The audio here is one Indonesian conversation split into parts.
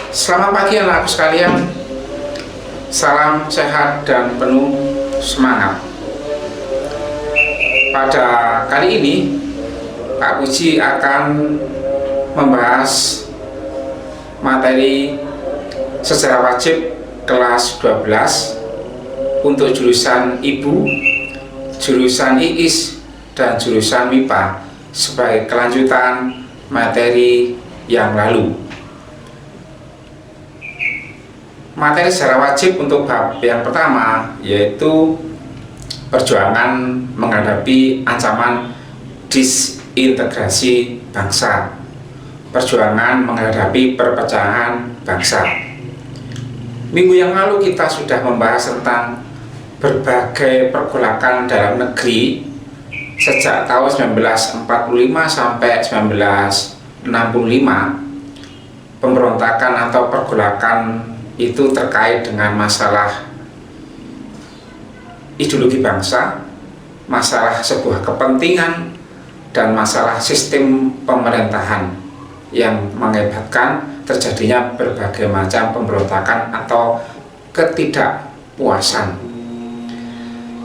Selamat pagi anak-anakku sekalian. Salam sehat dan penuh semangat. Pada kali ini Pak Puji akan membahas materi sejarah wajib kelas 12 untuk jurusan Ibu, jurusan IIS, dan jurusan MIPA sebagai kelanjutan materi yang lalu. Materi sejarah wajib untuk bab yang pertama yaitu perjuangan menghadapi ancaman disintegrasi bangsa, perjuangan menghadapi perpecahan bangsa. Minggu yang lalu kita sudah membahas tentang berbagai pergolakan dalam negeri sejak tahun 1945 sampai 1965. Pemberontakan atau pergolakan itu terkait dengan masalah ideologi bangsa, masalah sebuah kepentingan, dan masalah sistem pemerintahan yang mengakibatkan terjadinya berbagai macam pemberontakan atau ketidakpuasan.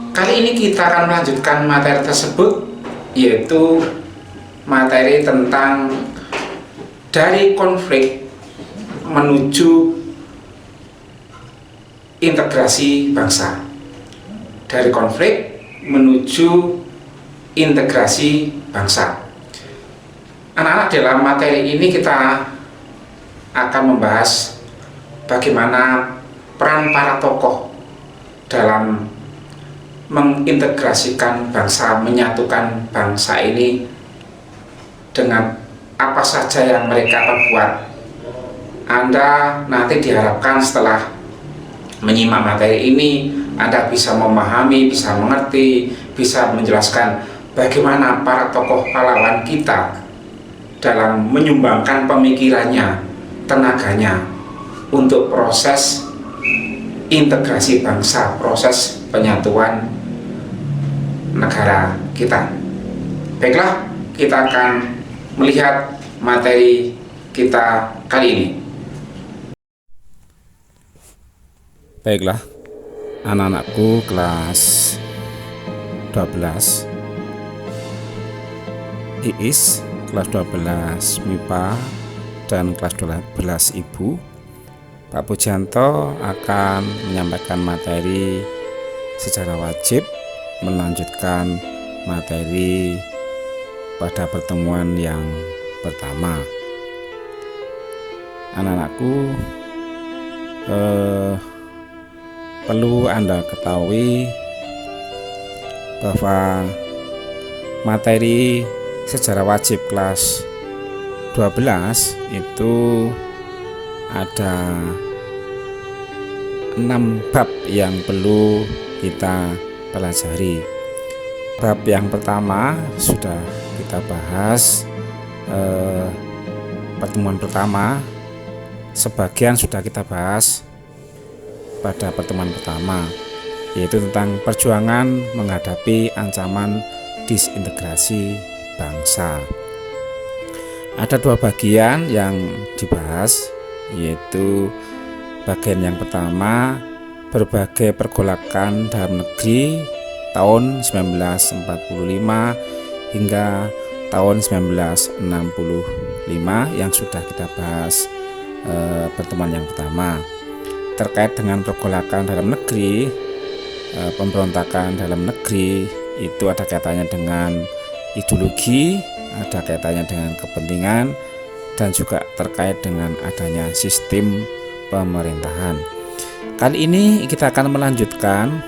Kali ini kita akan melanjutkan materi tersebut, yaitu materi tentang dari konflik menuju integrasi bangsa. Dari konflik menuju integrasi bangsa. Anak-anak, dalam materi ini kita akan membahas bagaimana peran para tokoh dalam mengintegrasikan bangsa, menyatukan bangsa ini dengan apa saja yang mereka perbuat. Anda nanti diharapkan setelah menyimak materi ini, Anda bisa memahami, bisa mengerti, bisa menjelaskan bagaimana para tokoh pahlawan kita dalam menyumbangkan pemikirannya, tenaganya untuk proses integrasi bangsa, proses penyatuan negara kita. Baiklah, kita akan melihat materi kita kali ini. Baiklah, anak-anakku kelas 12 IIS, kelas 12 MIPA, dan kelas 12 Ibu, Pak Pujanto akan menyampaikan materi sejarah wajib, melanjutkan materi pada pertemuan yang pertama. Anak-anakku, perlu Anda ketahui bahwa materi sejarah wajib kelas 12 itu ada 6 bab yang perlu kita pelajari. Bab yang pertama sudah kita bahas pertemuan pertama, sebagian sudah kita bahas pada pertemuan pertama, yaitu tentang perjuangan menghadapi ancaman disintegrasi bangsa. Ada 2 bagian yang dibahas, yaitu bagian yang pertama, berbagai pergolakan dalam negeri tahun 1945 hingga tahun 1965 yang sudah kita bahas pertemuan yang pertama. Terkait dengan pergolakan dalam negeri, pemberontakan dalam negeri itu ada kaitannya dengan ideologi, ada kaitannya dengan kepentingan, dan juga terkait dengan adanya sistem pemerintahan. Kali ini kita akan melanjutkan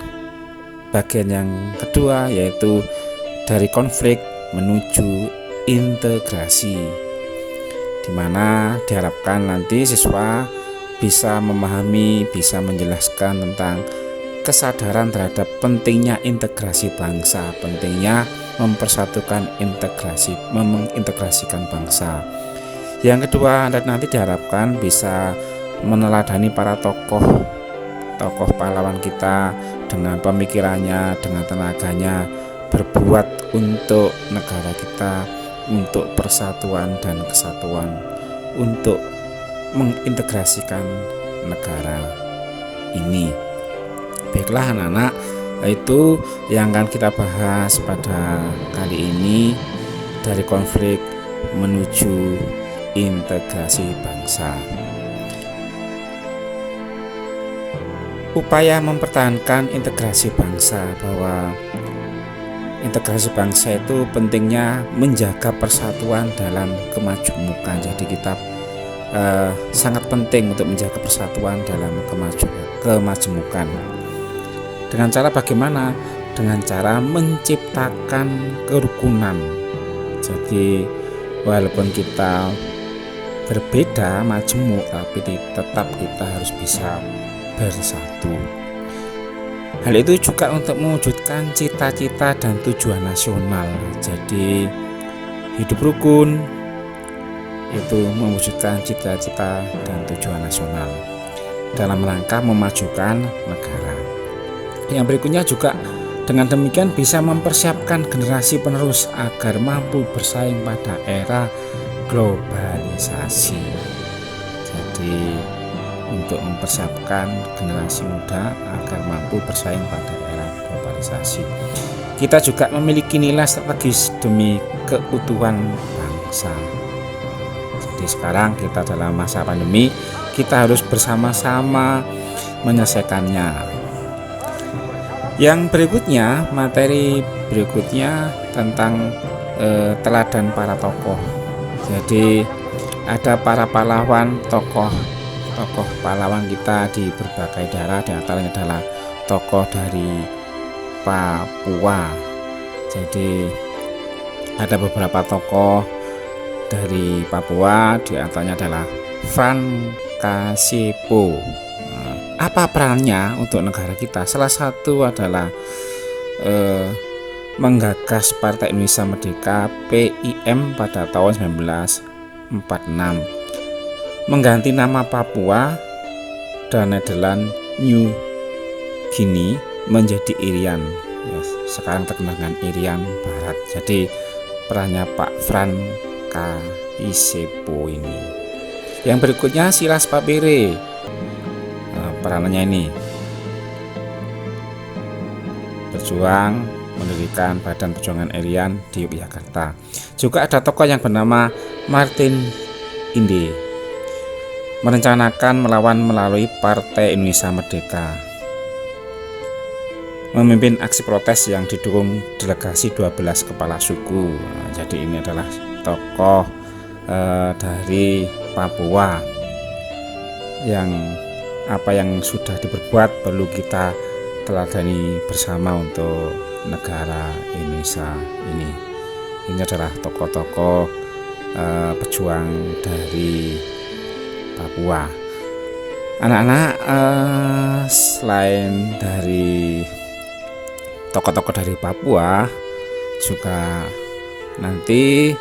bagian yang kedua, yaitu dari konflik menuju integrasi, di mana diharapkan nanti siswa bisa memahami, bisa menjelaskan tentang kesadaran terhadap pentingnya integrasi bangsa, pentingnya mempersatukan mengintegrasikan bangsa. Yang kedua, nanti diharapkan bisa meneladani para tokoh pahlawan kita dengan pemikirannya, dengan tenaganya, berbuat untuk negara kita, untuk persatuan dan kesatuan, untuk mengintegrasikan negara ini. Baiklah anak-anak, itu yang akan kita bahas pada kali ini, dari konflik menuju integrasi bangsa. Upaya mempertahankan integrasi bangsa, bahwa integrasi bangsa itu pentingnya menjaga persatuan dalam kemajemukan. Jadi kita sangat penting untuk menjaga persatuan dalam kemajemukan. Dengan cara bagaimana? Dengan cara menciptakan kerukunan. Jadi walaupun kita berbeda majemuk, tapi tetap kita harus bisa bersatu. Hal itu juga untuk mewujudkan cita-cita dan tujuan nasional. Jadi hidup rukun itu mewujudkan cita-cita dan tujuan nasional dalam rangka memajukan negara. Yang berikutnya juga dengan demikian bisa mempersiapkan generasi penerus agar mampu bersaing pada era globalisasi. Jadi untuk mempersiapkan generasi muda agar mampu bersaing pada era globalisasi. Kita juga memiliki nilai strategis demi keutuhan bangsa. Jadi sekarang kita dalam masa pandemi, kita harus bersama-sama menyelesaikannya. Yang berikutnya, materi berikutnya tentang teladan para tokoh. Jadi ada para pahlawan, tokoh pahlawan kita di berbagai daerah, di antaranya adalah tokoh dari Papua. Jadi ada beberapa tokoh dari Papua, di antaranya adalah Francasipo. Apa perannya untuk negara kita? Salah satu adalah menggagas Partai Indonesia Merdeka (PIM) pada tahun 1946, mengganti nama Papua dan Nederland New Guinea menjadi Irian. Sekarang terkenal dengan Irian Barat. Jadi perannya Pak Francasipo ini. Yang berikutnya Silas Papere. Peranannya ini berjuang mendirikan Badan Perjuangan Irian di Yogyakarta. Juga ada tokoh yang bernama Martin Inde, merencanakan melawan melalui Partai Indonesia Merdeka, memimpin aksi protes yang didukung delegasi 12 kepala suku. Jadi ini adalah tokoh dari Papua yang apa yang sudah diperbuat perlu kita teladani bersama untuk negara Indonesia ini. Ini adalah tokoh-tokoh pejuang dari Papua. Anak-anak, selain dari tokoh-tokoh dari Papua, juga nanti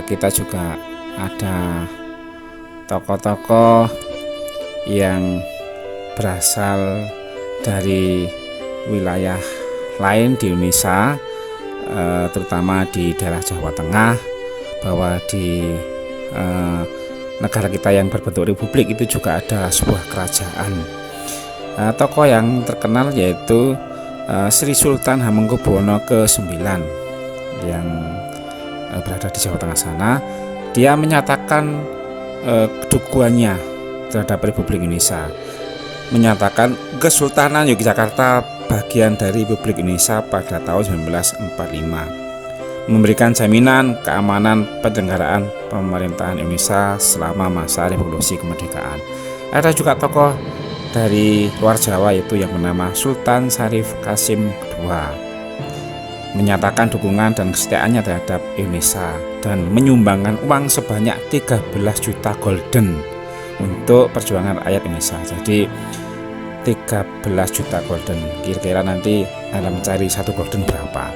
kita juga ada tokoh-tokoh yang berasal dari wilayah lain di Indonesia, terutama di daerah Jawa Tengah, bahwa di negara kita yang berbentuk republik itu juga ada sebuah kerajaan. Tokoh yang terkenal yaitu Sri Sultan Hamengkubuwono ke-9 yang berada di Jawa Tengah sana. Dia menyatakan kedukuhannya terhadap Republik Indonesia, menyatakan Kesultanan Yogyakarta bagian dari Republik Indonesia pada tahun 1945, memberikan jaminan keamanan penyelenggaraan pemerintahan Indonesia selama masa revolusi kemerdekaan. Ada juga tokoh dari luar Jawa yaitu yang bernama Sultan Syarif Qasim II, menyatakan dukungan dan kesetiaannya terhadap Indonesia dan menyumbangkan uang sebanyak 13 juta golden untuk perjuangan rakyat Indonesia. Jadi 13 juta golden, kira-kira nanti Anda mencari satu golden berapa.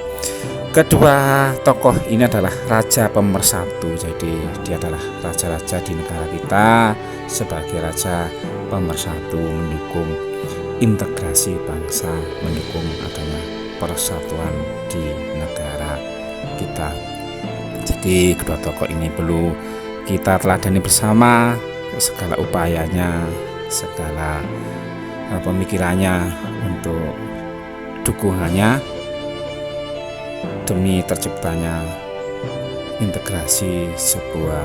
Kedua tokoh ini adalah raja pemersatu. Jadi dia adalah raja-raja di negara kita sebagai raja pemersatu, mendukung integrasi bangsa, mendukung adanya persatuan di negara kita. Jadi kedua tokoh ini perlu kita teladani bersama segala upayanya, segala pemikirannya untuk dukungannya demi terciptanya integrasi sebuah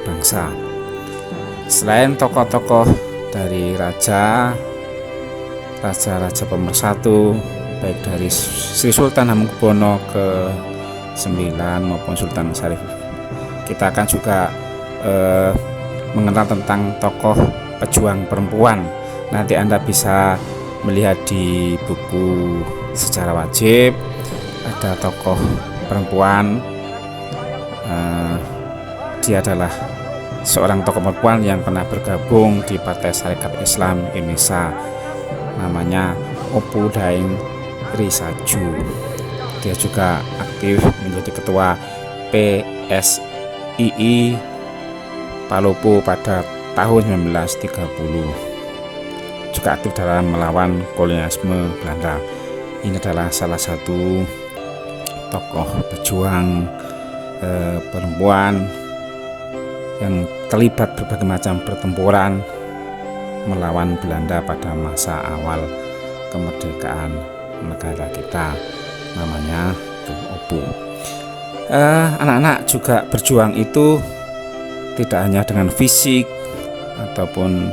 bangsa. Selain tokoh-tokoh dari raja-raja pemersatu, baik dari Sri Sultan Hamengkubuwono ke-9 maupun Sultan Syarif, kita akan juga mengenal tentang tokoh pejuang perempuan. Nanti Anda bisa melihat di buku Sejarah Wajib, ada tokoh perempuan. Dia adalah seorang tokoh perempuan yang pernah bergabung di Partai Sarekat Islam Indonesia, namanya Opu Daeng Risaju. Dia juga aktif menjadi ketua PSII Palopo pada tahun 1930. Juga aktif dalam melawan kolonialisme Belanda. Ini adalah salah satu tokoh pejuang perempuan yang terlibat berbagai macam pertempuran melawan Belanda pada masa awal kemerdekaan negara kita, namanya Opu. Anak-anak juga berjuang itu tidak hanya dengan fisik ataupun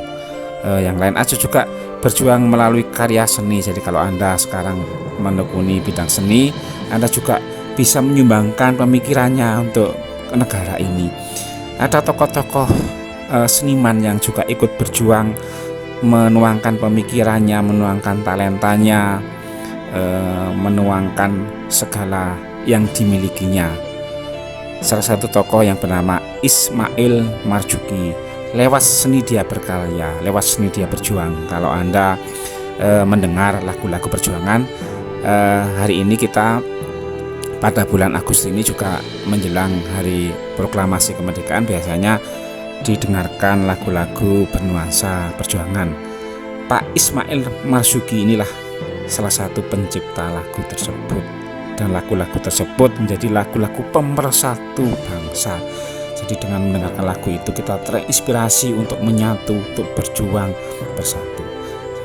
yang lain aja, juga berjuang melalui karya seni. Jadi kalau Anda sekarang menekuni bidang seni, Anda juga bisa menyumbangkan pemikirannya untuk negara ini. Ada tokoh-tokoh seniman yang juga ikut berjuang menuangkan pemikirannya, menuangkan talentanya, menuangkan segala yang dimilikinya. Salah satu tokoh yang bernama Ismail Marzuki. Lewat seni dia berkarya, lewat seni dia berjuang. Kalau Anda mendengar lagu-lagu perjuangan, hari ini kita pada bulan Agustus ini juga menjelang hari proklamasi kemerdekaan, biasanya didengarkan lagu-lagu bernuansa perjuangan. Pak Ismail Marzuki inilah salah satu pencipta lagu tersebut, dan lagu-lagu tersebut menjadi lagu-lagu pemersatu bangsa. Jadi dengan mendengarkan lagu itu kita terinspirasi untuk menyatu, untuk berjuang bersatu.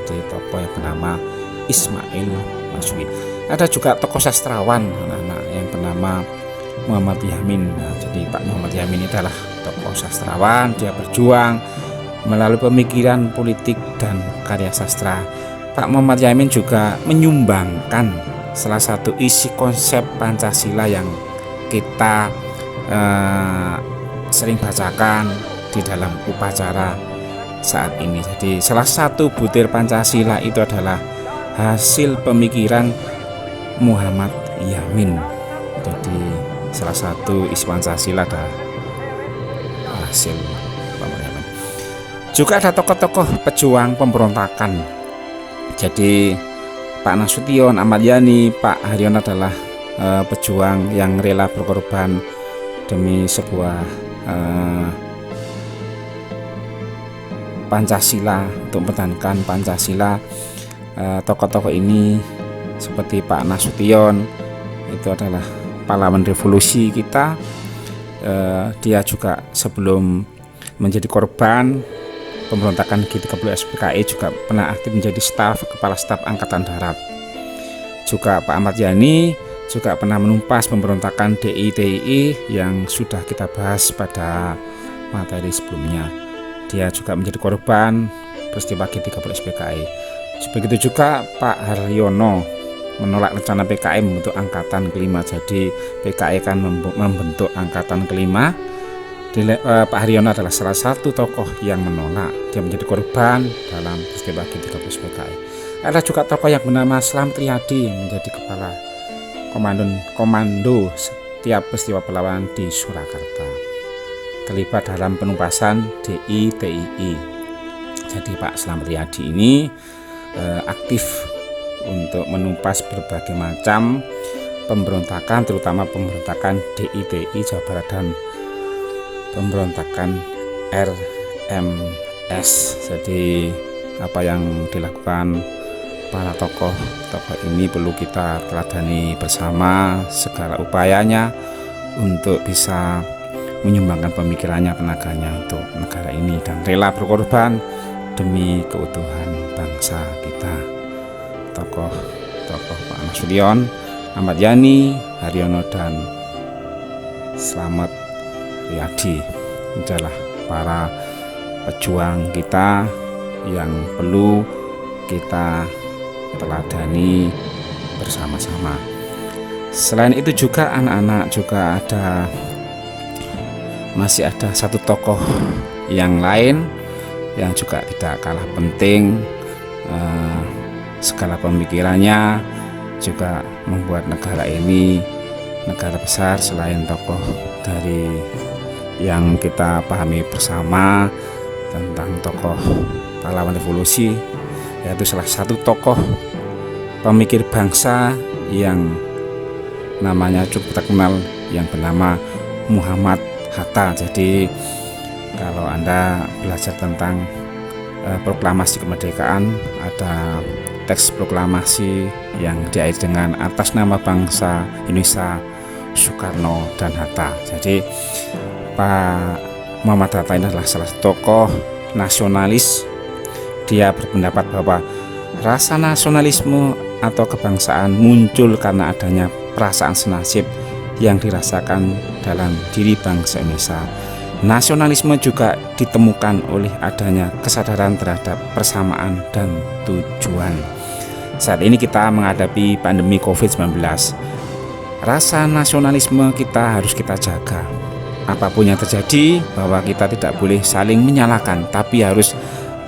Jadi tokoh yang bernama Ismail Marzuki. Ada juga tokoh sastrawan anak-anak yang bernama Muhammad Yamin. Jadi Pak Muhammad Yamin adalah tokoh sastrawan. Dia berjuang melalui pemikiran politik dan karya sastra. Pak Muhammad Yamin juga menyumbangkan salah satu isi konsep Pancasila yang kita sering bacakan di dalam upacara saat ini. Jadi salah satu butir Pancasila itu adalah hasil pemikiran Muhammad Yamin. Jadi salah satu isi Pancasila adalah hasil Muhammad Yamin. Juga ada tokoh-tokoh pejuang pemberontakan. Jadi Pak Nasution, Ahmad Yani, Pak Haryono adalah pejuang yang rela berkorban demi sebuah Pancasila, untuk mempertahankan Pancasila. Tokoh-tokoh ini seperti Pak Nasution itu adalah pahlawan revolusi kita. Dia juga sebelum menjadi korban pemberontakan G30 SPKI juga pernah aktif menjadi kepala staf Angkatan Darat. Juga Pak Ahmad Yani juga pernah menumpas pemberontakan DI-TII yang sudah kita bahas pada materi sebelumnya. Dia juga menjadi korban peristiwa G30 SPKI. Begitu juga Pak Haryono menolak rencana PKI membentuk angkatan kelima. Jadi PKI kan membentuk angkatan kelima. Pak Haryono adalah salah satu tokoh yang menolak. Dia menjadi korban dalam peristiwa G30 SPKI. Ada juga tokoh yang bernama Slamet Riyadi menjadi kepala komando setiap peristiwa perlawanan di Surakarta, terlibat dalam penumpasan DI-TII. Jadi Pak Slamet Riyadi ini aktif untuk menumpas berbagai macam pemberontakan, terutama pemberontakan DI-TII Jawa Barat dan pemberontakan RMS. Jadi apa yang dilakukan para tokoh ini perlu kita teladani bersama segala upayanya untuk bisa menyumbangkan pemikirannya, tenaganya untuk negara ini dan rela berkorban demi keutuhan bangsa kita. Tokoh Pak Nasution, Ahmad Yani, Haryono, dan Slamet Riyadi adalah para pejuang kita yang perlu kita teladani bersama-sama. Selain itu juga anak-anak juga masih ada satu tokoh yang lain yang juga tidak kalah penting. Segala pemikirannya juga membuat negara ini negara besar. Selain tokoh dari yang kita pahami bersama tentang tokoh pahlawan revolusi, yaitu salah satu tokoh pemikir bangsa yang namanya cukup terkenal yang bernama Muhammad Hatta. Jadi kalau Anda belajar tentang proklamasi kemerdekaan, ada teks proklamasi yang diakhiri dengan atas nama bangsa Indonesia Soekarno dan Hatta. Jadi Pak Muhammad Hatta ini adalah salah satu tokoh nasionalis. Dia berpendapat bahwa rasa nasionalisme atau kebangsaan muncul karena adanya perasaan senasib yang dirasakan dalam diri bangsa Indonesia. Nasionalisme juga ditemukan oleh adanya kesadaran terhadap persamaan dan tujuan. Saat ini kita menghadapi pandemi COVID-19. Rasa nasionalisme kita harus kita jaga. Apapun yang terjadi, bahwa kita tidak boleh saling menyalahkan, tapi harus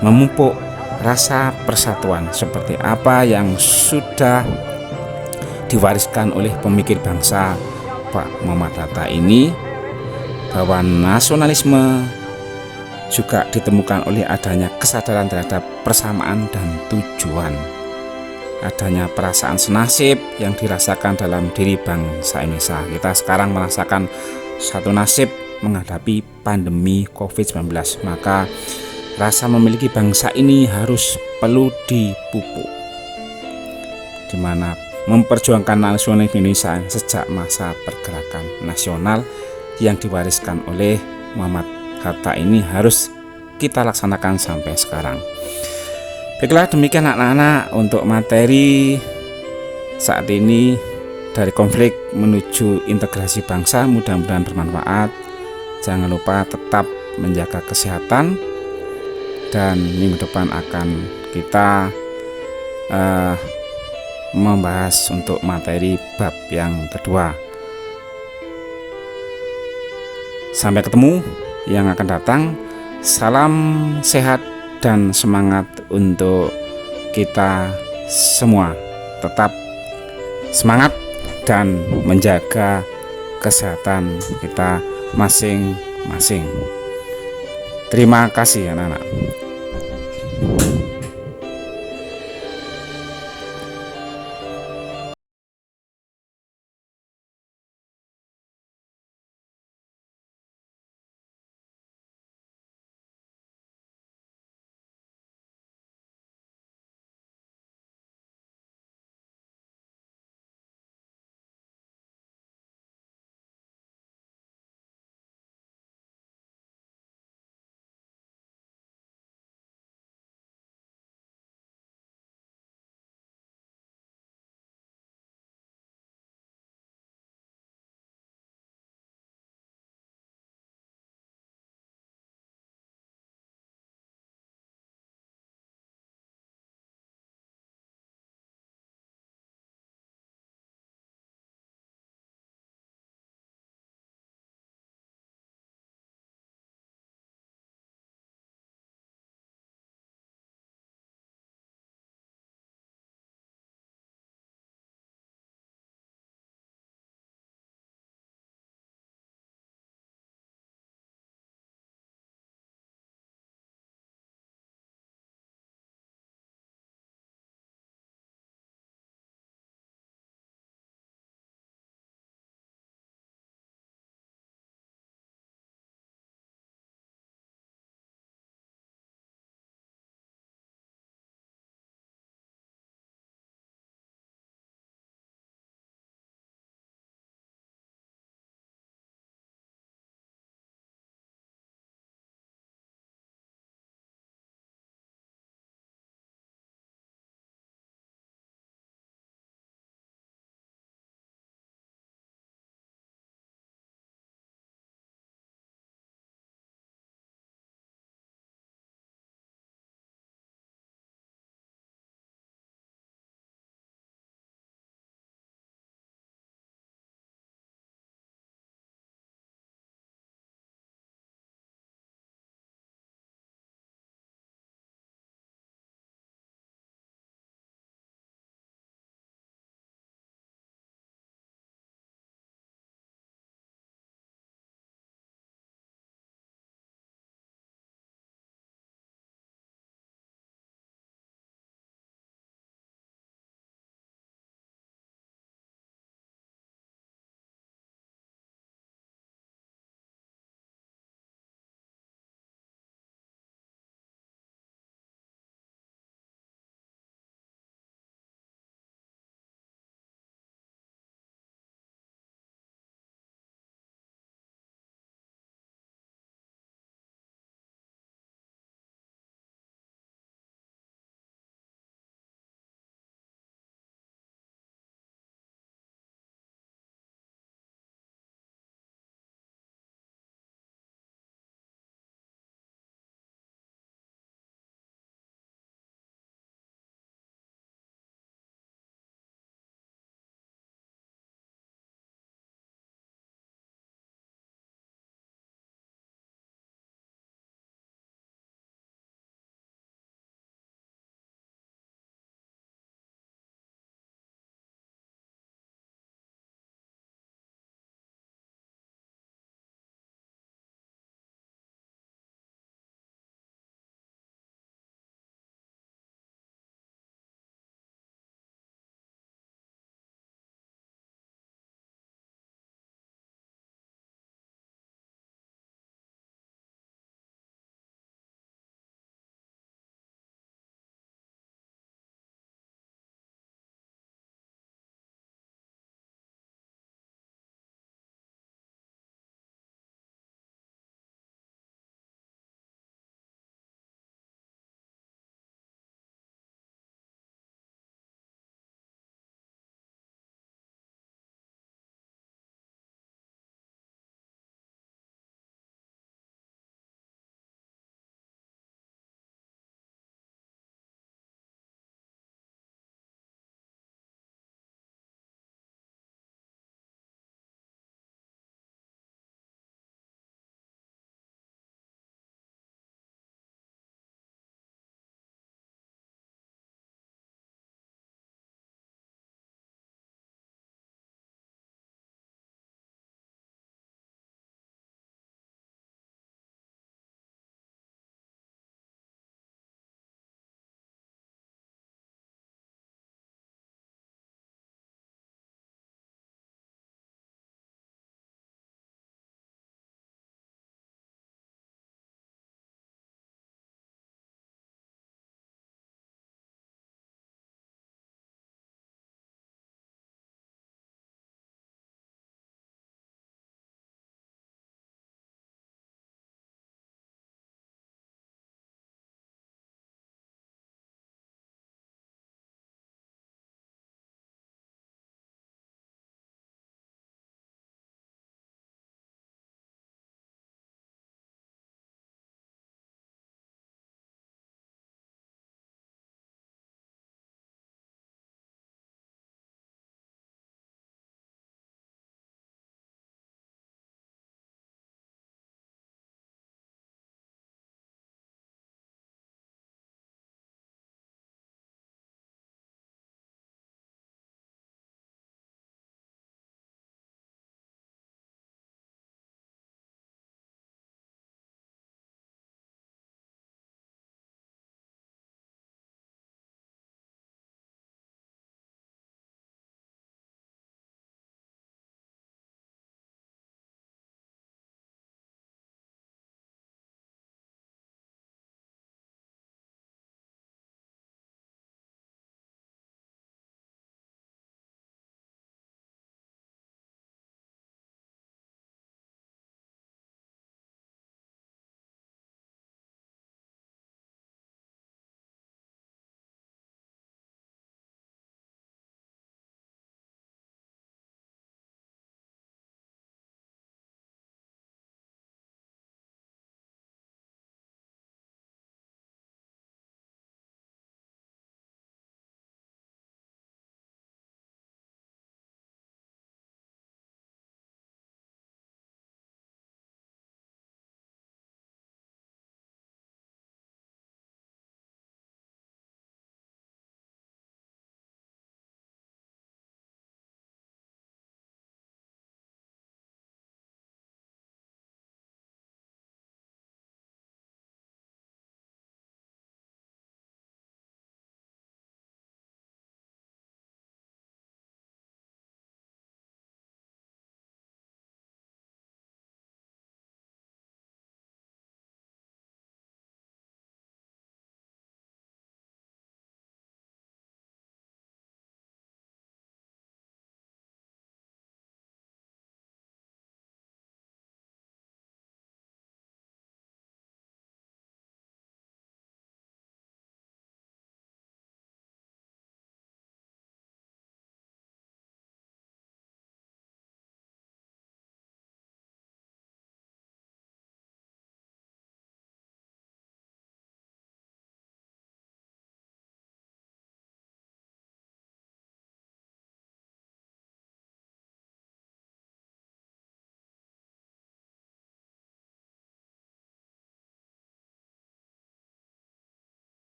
memupuk rasa persatuan seperti apa yang sudah diwariskan oleh pemikir bangsa Pak Muhammad Hatta ini, bahwa nasionalisme juga ditemukan oleh adanya kesadaran terhadap persamaan dan tujuan, adanya perasaan senasib yang dirasakan dalam diri bangsa Indonesia. Kita sekarang merasakan satu nasib menghadapi pandemi COVID-19, maka rasa memiliki bangsa ini harus perlu dipupuk, di mana memperjuangkan nasionalisme Indonesia sejak masa pergerakan nasional yang diwariskan oleh Muhammad Hatta ini harus kita laksanakan sampai sekarang. Baiklah, demikian anak-anak untuk materi saat ini dari konflik menuju integrasi bangsa. Mudah-mudahan bermanfaat. Jangan lupa tetap menjaga kesehatan, dan minggu depan akan kita membahas untuk materi bab yang kedua. Sampai ketemu yang akan datang. Salam sehat dan semangat untuk kita semua. Tetap semangat dan menjaga kesehatan kita masing-masing. Terima kasih anak-anak.